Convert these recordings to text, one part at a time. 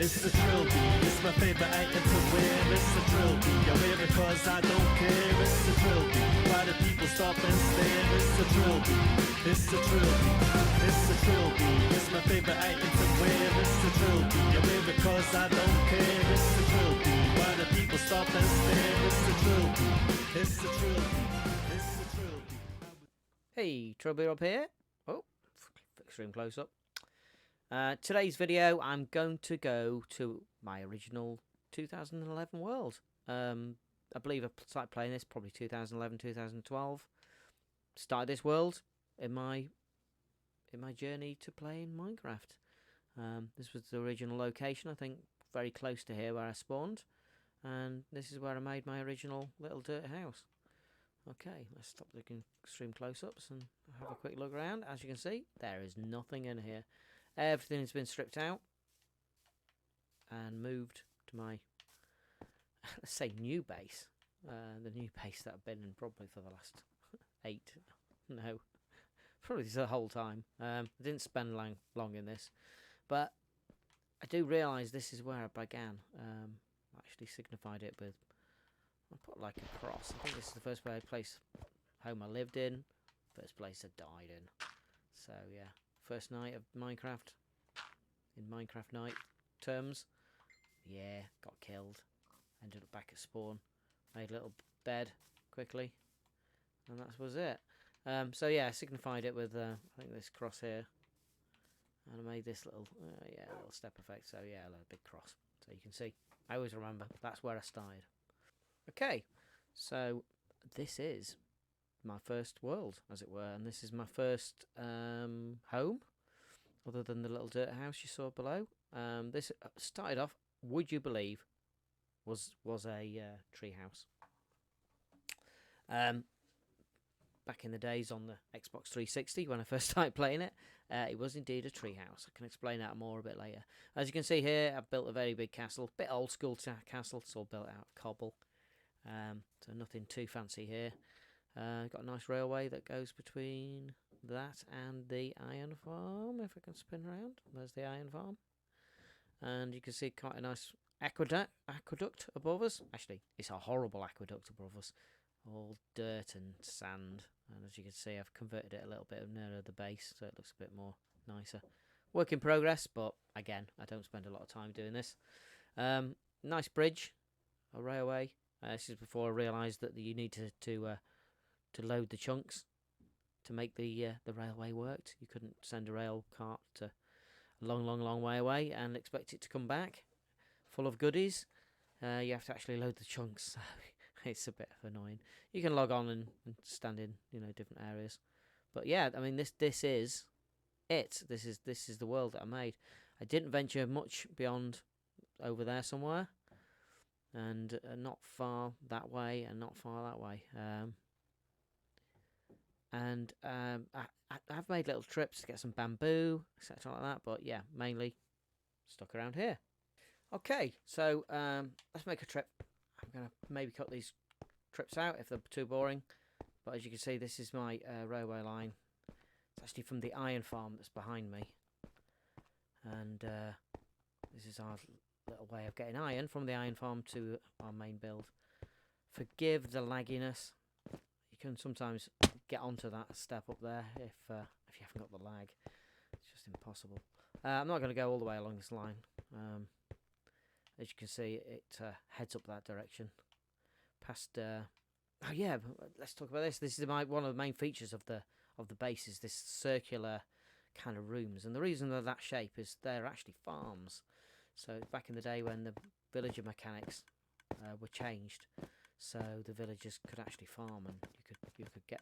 It's the trilby, it's my favorite item to wear. It's the trilby, I wear it cause I don't care. It's the trilby, why do people stop and stare? It's the trilby, it's the trilby, it's the trilby. It's my favorite item to wear. It's the trilby, I wear it cause I don't care. It's the trilby, why do people stop and stare? It's the trilby, it's the trilby, it's the trilby. Hey, Trilby up here. Oh, extreme close up. Today's video, I'm going to go to my original 2011 world. I believe I started playing this probably 2011, 2012. Started this world in my journey to playing Minecraft. This was the original location, I think, very close to here where I spawned, and this is where I made my original little dirt house. Okay, let's stop looking extreme close-ups and have a quick look around. As you can see, there is nothing in here. Everything has been stripped out and moved to my, let's say, new base. The new base that I've been in probably for the last probably the whole time. I didn't spend long in this, but I do realise this is where I began. I actually signified it with, I put like a cross. I think this is the first place home I lived in, first place I died in. So yeah, first night of Minecraft, in Minecraft night terms, yeah, got killed. Ended up back at spawn, made a little bed quickly, and that was it. So yeah, I signified it with I think this cross here, and I made this little little step effect. So yeah, a little big cross. So you can see, I always remember that's where I started. Okay, so this is my first world, as it were, and this is my first home, other than the little dirt house you saw below. This started off, would you believe, was a tree house. Back in the days on the Xbox 360, when I first started playing it, it was indeed a tree house. I can explain that more a bit later. As you can see here, I've built a very big castle, bit old school castle. It's all built out of cobble. So nothing too fancy here. Got a nice railway that goes between that and the iron farm, if I can spin around. There's the iron farm, and you can see quite a nice aqueduct above us. Actually, it's a horrible aqueduct above us, all dirt and sand, and as you can see, I've converted it a little bit nearer the base so it looks a bit more nicer. Work in progress, but again, I don't spend a lot of time doing this. Nice bridge, a railway. This is before I realised that you need to load the chunks to make the railway work. You couldn't send a rail cart to a long way away and expect it to come back full of goodies. You have to actually load the chunks. So it's a bit annoying. You can log on and stand in different areas, but yeah, I mean this is it. This is the world that I made. I didn't venture much beyond over there somewhere, and not far that way and not far that way. I've made little trips to get some bamboo, etc. like that, but yeah, mainly stuck around here. Okay, so let's make a trip. I'm going to maybe cut these trips out if they're too boring, but as you can see, this is my railway line. It's actually from the iron farm that's behind me, and this is our little way of getting iron from the iron farm to our main build. Forgive the lagginess. You can sometimes get onto that step up there if you haven't got the lag. It's just impossible. I'm not going to go all the way along this line. As you can see, it heads up that direction. Past. Oh yeah, let's talk about this. This is one of the main features of the base is this circular kind of rooms, and the reason they're that shape is they're actually farms. So back in the day when the villager mechanics were changed, so the villagers could actually farm, and you could get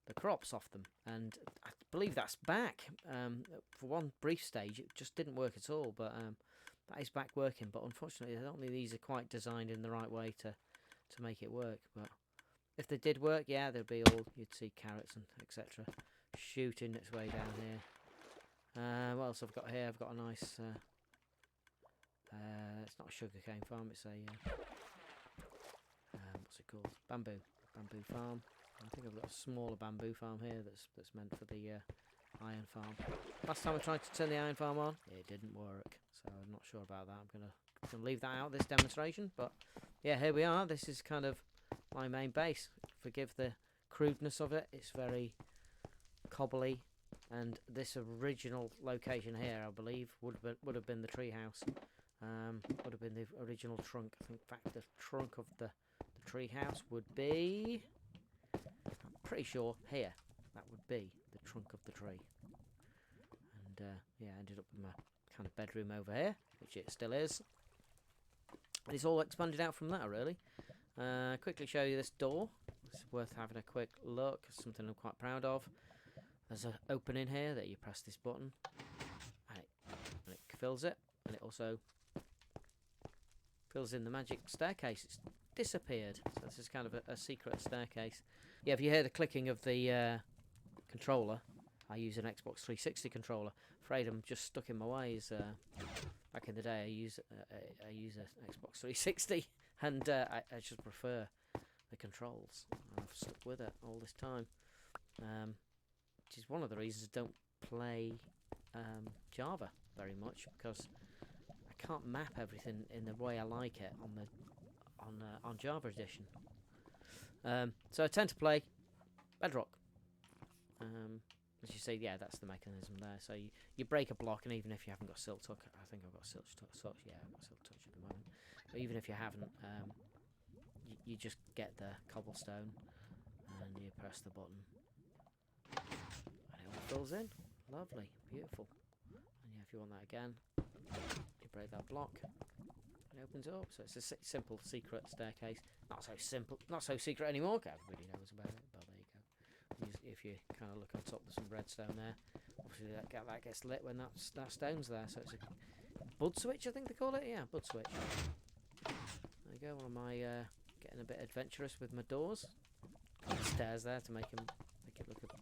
the crops off them. And I believe that's back. For one brief stage, it just didn't work at all, but that is back working. But unfortunately, I don't think these are quite designed in the right way to make it work. But if they did work, yeah, there'd be you'd see carrots and etc. shooting its way down here. What else I've got here? I've got a nice. It's not a sugarcane farm. It's a what's it called? Bamboo farm. I think I've got a smaller bamboo farm here that's meant for the iron farm. Last time I tried to turn the iron farm on, it didn't work. So I'm not sure about that. I'm gonna leave that out this demonstration. But yeah, here we are. This is kind of my main base. Forgive the crudeness of it. It's very cobbly. And this original location here, I believe, would have been the treehouse. Would have been the original trunk. I think, in fact, the trunk of the treehouse would be, I'm pretty sure, here. That would be the trunk of the tree. And yeah, I ended up in my kind of bedroom over here, which it still is. And it's all expanded out from that, really. Quickly show you this door. It's worth having a quick look. It's something I'm quite proud of. There's an opening here that you press this button, and it fills it, and it also fills in the magic staircase. It's disappeared, so this is kind of a secret staircase. Yeah, if you hear the clicking of the controller, I use an Xbox 360 controller. Afraid I'm just stuck in my ways. Back in the day, I use an Xbox 360, and I just prefer the controls. I've stuck with it all this time. Which is one of the reasons I don't play Java very much, because I can't map everything in the way I like it on Java Edition. So I tend to play Bedrock. As you see, yeah, that's the mechanism there. So you break a block, and even if you haven't got Silk Touch, I think I've got Silk Touch. Yeah, I've got Silk Touch at the moment. But even if you haven't, you just get the cobblestone, and you press the button. And it all fills in. Lovely, beautiful. And yeah, if you want that again, you break that block, and it opens up. So it's a simple secret staircase. Not so simple, not so secret anymore, because everybody knows about it. But there you go. If you kind of look on top, there's some redstone there. Obviously, that gets lit when that stone's there. So it's a bud switch, I think they call it. Yeah, bud switch. There you go. One of my getting a bit adventurous with my doors. Stairs there to make it look.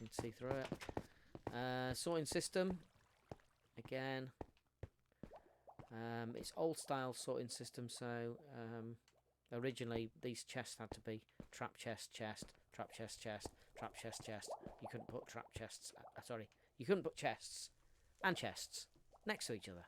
You can see through it. Sorting system. Again, it's old style sorting system. So originally these chests had to be trap chest, chest, trap chest, chest, trap chest, chest. You couldn't put trap chests. You couldn't put chests and chests next to each other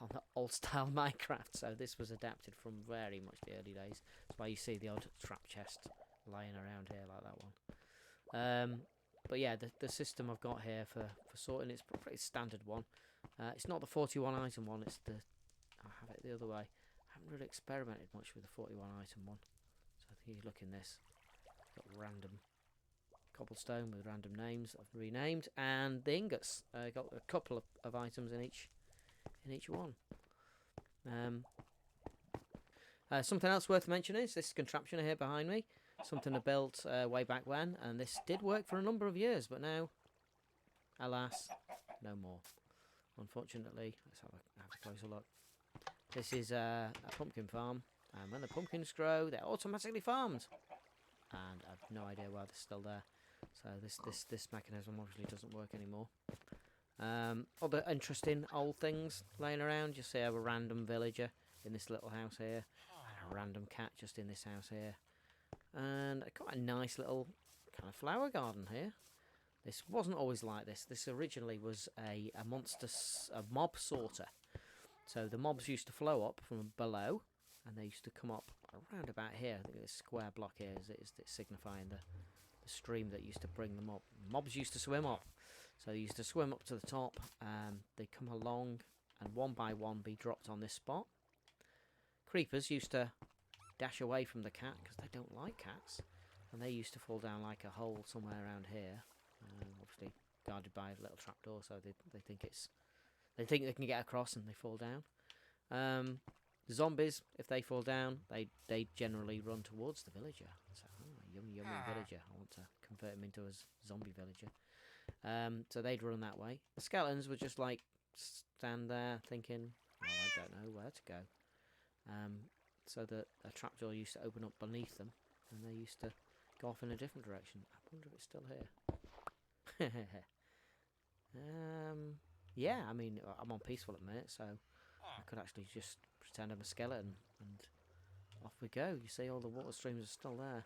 on the old style Minecraft. So this was adapted from very much the early days. That's why you see the odd trap chest lying around here like that one. But yeah, the system I've got here for sorting, it's a pretty standard one. It's not the 41 item one, it's I have it the other way. I haven't really experimented much with the 41 item one. So I think you look in this, got random cobblestone with random names that I've renamed, and the ingots. Got a couple of items in each one. Something else worth mentioning is this contraption here behind me. Something I built way back when, and this did work for a number of years, but now, alas, no more. Unfortunately, let's have a closer look. This is a pumpkin farm, and when the pumpkins grow, they're automatically farmed. And I've no idea why they're still there. So this mechanism obviously doesn't work anymore. Other interesting old things laying around. You see I have a random villager in this little house here, and a random cat just in this house here. And quite a nice little kind of flower garden here. This wasn't always like this. This originally was a mob sorter. So the mobs used to flow up from below, and they used to come up around about here. I think this square block here is signifying the stream that used to bring them up. Mobs used to swim up. So they used to swim up to the top, they come along, and one by one be dropped on this spot. Creepers used to dash away from the cat because they don't like cats, and they used to fall down like a hole somewhere around here, obviously guarded by a little trapdoor, so they think they can get across, and they fall down. Zombies, if they fall down, they generally run towards the villager. So, yummy villager. I want to convert him into a zombie villager. So they'd run that way. The skeletons would just like stand there thinking, well, I don't know where to go. So that a trapdoor used to open up beneath them, and they used to go off in a different direction. I wonder if it's still here. Yeah, I mean, I'm on peaceful at the minute, so I could actually just pretend I'm a skeleton, and off we go. You see all the water streams are still there.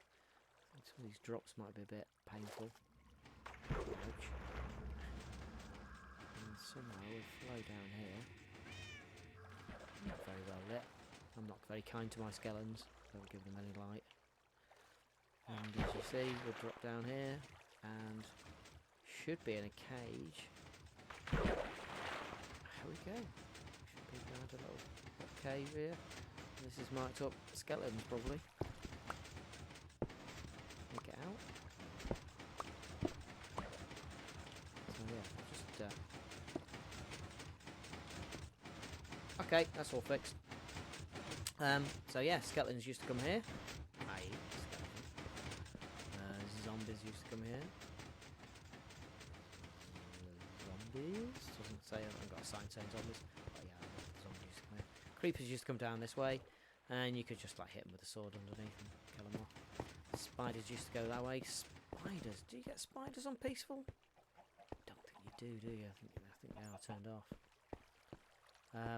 Some of these drops might be a bit painful. Ouch. somehow with flow down here. Not very well lit. I'm not very kind to my skeletons. Don't give them any light. And as you see, we'll drop down here and should be in a cage. Here we go. Should be around a little cave here. This is marked up skeletons probably. Get out. So yeah, just okay, that's all fixed. So yeah, skeletons used to come here. Aye, skeletons. Zombies used to come here. Zombies? Doesn't say, I've got a sign saying zombies. But yeah, zombies used to come here. Creepers used to come down this way, and you could just like hit them with a sword underneath and kill them off. Spiders used to go that way. Spiders? Do you get spiders on Peaceful? Don't think you do you? I think they are turned off.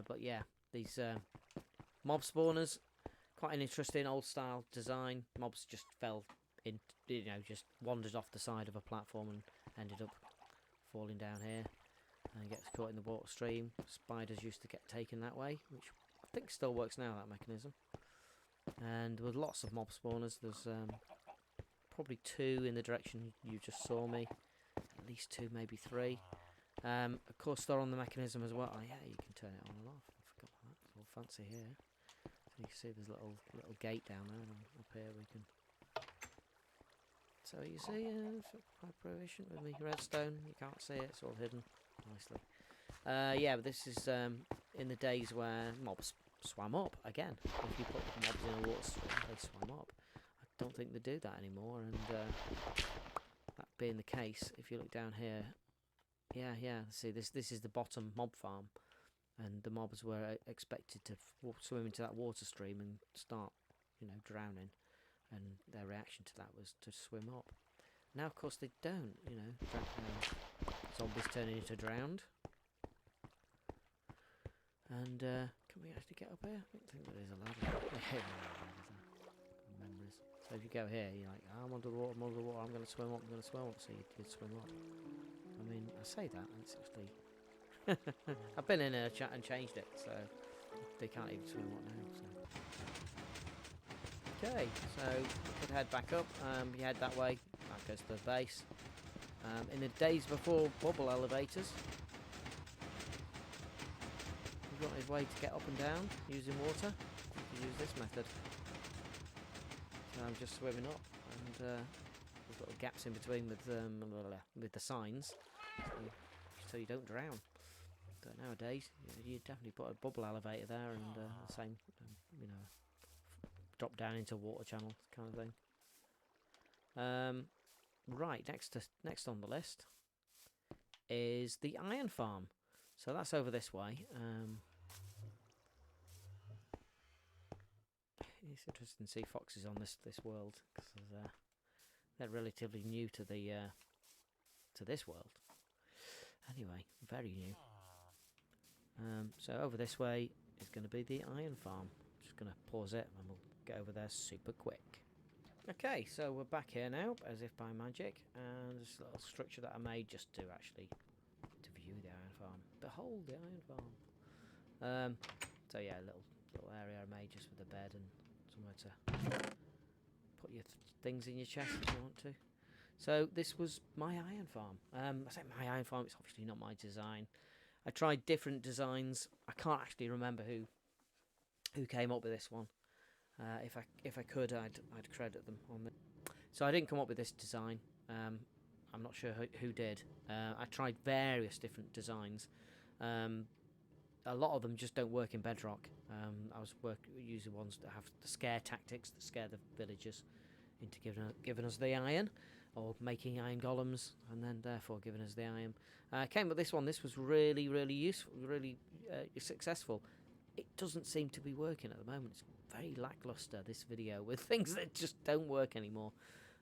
But yeah, these mob spawners, quite an interesting old style design. Mobs just fell in, you know, just wandered off the side of a platform and ended up falling down here and gets caught in the water stream. Spiders used to get taken that way, which I think still works now, that mechanism. And with lots of mob spawners, there's probably 2 in the direction you just saw me, at least 2, maybe 3. Of course, they're on the mechanism as well. Oh yeah, you can turn it on and off. I forgot that. It's all fancy here. So you can see there's a little gate down there, and up here we can. So you see, quite proficient with me redstone. You can't see it; it's all hidden nicely. Yeah, but this is in the days where mobs swam up again. If you put mobs in a water stream, they swam up. I don't think they do that anymore, and that being the case, if you look down here. Yeah. See, this is the bottom mob farm, and the mobs were expected to swim into that water stream and start, you know, drowning, and their reaction to that was to swim up. Now, of course, they don't. You know, zombies turning into drowned. And can we actually get up here? I don't think there is a ladder. Memories. So if you go here, you're like, oh, I'm under the water. I'm going to swim up. So you did swim up. I mean, I say that, and it's actually... I've been in a chat and changed it, so they can't even swim up now. So. Okay, so we could head back up. You head that way, that goes to the base. In the days before bubble elevators, you got his way to get up and down using water. You use this method. So I'm just swimming up, and there's little gaps in between with the signs. So you don't drown. But nowadays, you definitely put a bubble elevator there and the same, you know, drop down into a water channel kind of thing. Right, next on the list is the iron farm. So that's over this way. It's interesting to see foxes on this world because they're relatively new to this world. Anyway, very new. So over this way is going to be the iron farm. Just going to pause it and we'll get over there super quick. Okay, so we're back here now, as if by magic, and this little structure that I made just to actually view the iron farm. Behold the iron farm. So yeah, a little area I made just with a bed and somewhere to put your things in your chest if you want to. So this was my iron farm. I say my iron farm, it's obviously not my design. I tried different designs. I can't actually remember who came up with this one. If I could, I'd credit them on it. So I didn't come up with this design. I'm not sure who did. I tried various different designs. A lot of them just don't work in Bedrock. I was using ones that have the scare tactics that scare the villagers into giving us the iron, or making iron golems, and then therefore giving us the iron. Came with this one. This was really, really useful, really successful. It doesn't seem to be working at the moment. It's very lackluster, this video, with things that just don't work anymore.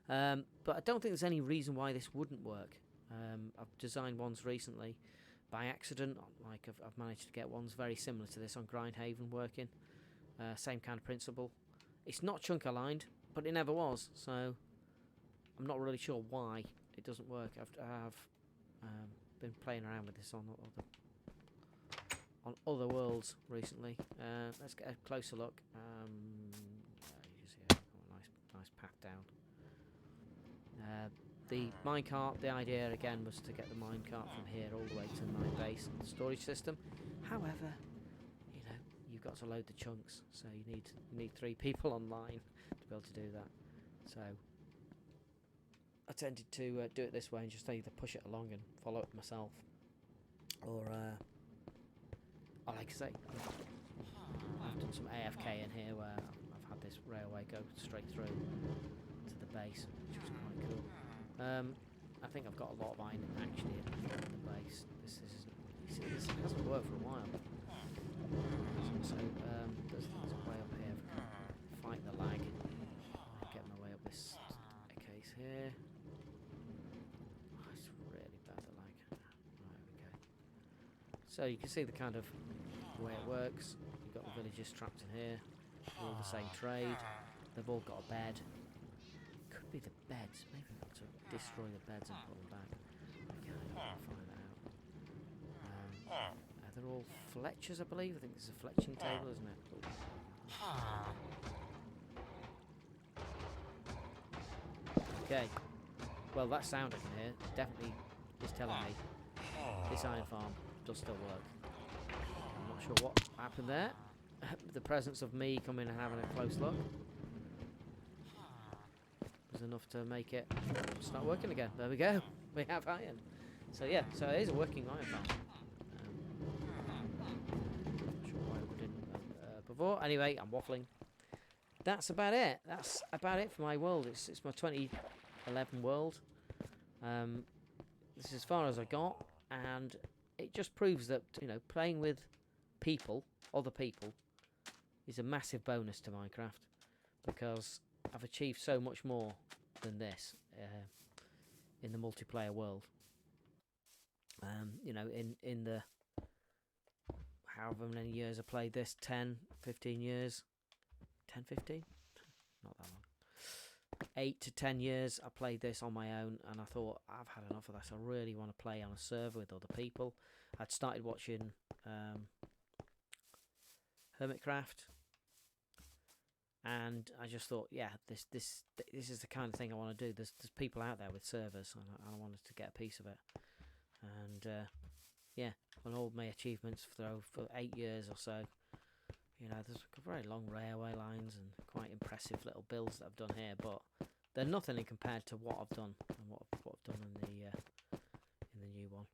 But I don't think there's any reason why this wouldn't work. I've designed ones recently by accident. Like I've managed to get ones very similar to this on Grindhaven working. Same kind of principle. It's not chunk aligned, but it never was. So I'm not really sure why it doesn't work. I've been playing around with this on other worlds recently. Let's get a closer look. You see a nice path down. The minecart, the idea again was to get the minecart from here all the way to my base and the storage system. However, you know, you've got to load the chunks, so you need 3 people online to be able to do that. So I tended to do it this way and just either push it along and follow it myself, or like I say, I've done some AFK in here where I've had this railway go straight through to the base, which was quite cool. I think I've got a lot of iron actually in the base. This hasn't worked for a while. So there's a way up here. Fight the lag. Get my way up this case here. Oh, it's really bad, the lag. Right, okay. So you can see the kind of way it works. You've got the villagers trapped in here. All the same trade. They've all got a bed. Could be the beds. Maybe we've got to destroy the beds and put them back. Okay, I'll find that out. They're all Fletchers, I believe. I think this is a fletching table, isn't it? Okay. Well, that sound I can hear definitely is telling me this iron farm does still work. I'm not sure what happened there. The presence of me coming and having a close look was enough to make it start working again. There we go. We have iron. So yeah, so it is a working iron farm. Not sure why we didn't before. Anyway, I'm waffling. That's about it. That's about it for my world. It's my 2011 world. This is as far as I got, and it just proves that, you know, playing with people, other people, is a massive bonus to Minecraft, because I've achieved so much more than this in the multiplayer world. You know, in the however many years I played this, 10, 15 years, 10, 15? Not that long. 8 to 10 years I played this on my own, and I thought, I've had enough of this. I really want to play on a server with other people. I'd started watching Hermitcraft, and I just thought, yeah, this is the kind of thing I want to do. There's people out there with servers, and I wanted to get a piece of it. And yeah, on all my achievements for 8 years or so, you know, there's very long railway lines and quite impressive little builds that I've done here, but they're nothing in compared to what I've done and what I've done in the new one.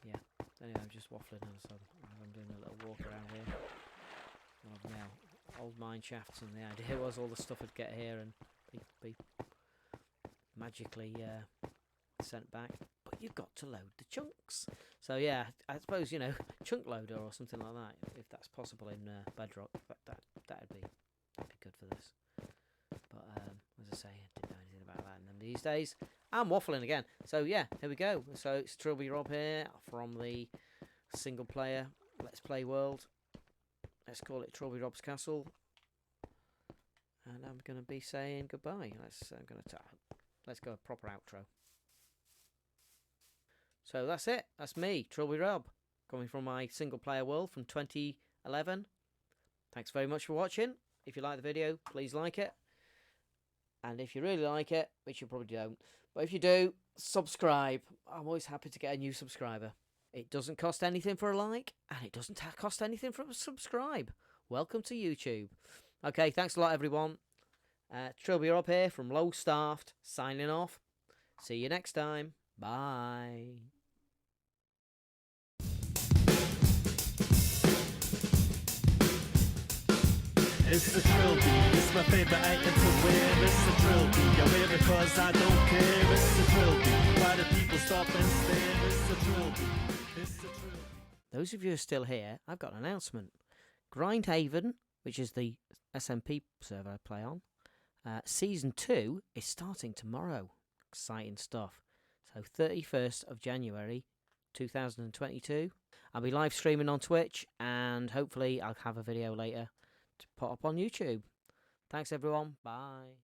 Yeah. Anyway, I'm just waffling as I'm doing a little walk around here. Now, old mine shafts, and the idea was all the stuff would get here and be magically sent back. But you've got to load the chunks. So yeah, I suppose, you know, chunk loader or something like that, if that's possible in Bedrock, that'd be good for this. But as I say, I didn't know anything about that in them these days. I'm waffling again. So yeah, here we go. So it's Trilby Rob here from the single player Let's Play world. Let's call it Trilby Rob's Castle. And I'm going to be saying goodbye. Let's go a proper outro. So that's it. That's me, Trilby Rob, coming from my single player world from 2011. Thanks very much for watching. If you like the video, please like it. And if you really like it, which you probably don't, but if you do, subscribe. I'm always happy to get a new subscriber. It doesn't cost anything for a like, and it doesn't cost anything for a subscribe. Welcome to YouTube. Okay, thanks a lot, everyone. Trilby Rob here from Low Staffed, signing off. See you next time. Bye. It's the trilby, it's my favorite item to wear. It's the trilby, I wear it cause I don't care. It's the trilby, why do people stop and stare? It's the trilby, it's the trilby. Those of you who are still here, I've got an announcement. Grindhaven, which is the SMP server I play on, Season 2 is starting tomorrow. Exciting stuff. So 31st of January 2022. I'll be live streaming on Twitch, and hopefully I'll have a video later to put up on YouTube. Thanks everyone. Bye.